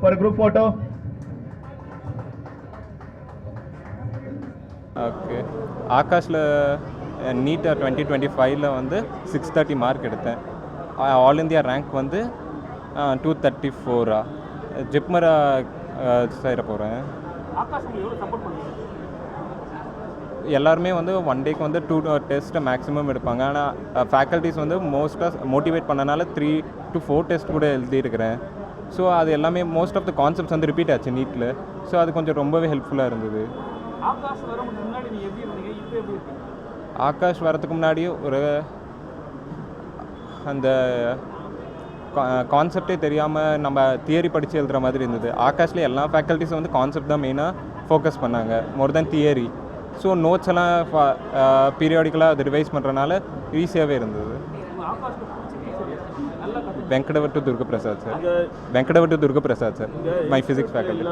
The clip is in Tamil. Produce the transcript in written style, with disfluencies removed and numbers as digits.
for a group photo. Okay, ஆகாஷில் நீட் 2025 வந்து 630 மார்க் எடுத்தேன். ஆல் இந்தியா ரேங்க் வந்து 234. ஜிப்மரா சேர போகிறேன். எல்லாருமே வந்து ஒன் டேக்கு வந்து 2 டெஸ்ட் மேக்ஸிமம் எடுப்பாங்க. ஆனால் ஃபேக்கல்ட்டிஸ் வந்து மோஸ்ட்டாக மோட்டிவேட் பண்ணனால 3 to 4 டெஸ்ட் கூட எழுதியிருக்கிறேன். ஸோ அது எல்லாமே மோஸ்ட் ஆஃப் த கான்செப்ட்ஸ் வந்து ரிப்பீட் ஆச்சு நீட்டில். ஸோ அது கொஞ்சம் ரொம்பவே ஹெல்ப்ஃபுல்லாக இருந்தது. ஆகாஷ் வரதுக்கு முன்னாடி ஒரு அந்த கான்செப்டே தெரியாமல் நம்ம தியரி படித்து எழுதுகிற மாதிரி இருந்தது. ஆகாஷ்லேயே எல்லா ஃபேக்கல்ட்டிஸும் வந்து கான்செப்ட் தான் மெயினாக ஃபோக்கஸ் பண்ணாங்க, மோர் தென் தியரி. ஸோ நோட்ஸ் எல்லாம் பீரியாடிக்கலாக அது ரிவைஸ் பண்ணுறதுனால ஈஸியாகவே இருந்தது. வெங்கடவட்டு துர்கபிரசாத் சார், மை ஃபிசிக்ஸ் ஃபேக்கல்ட்டி.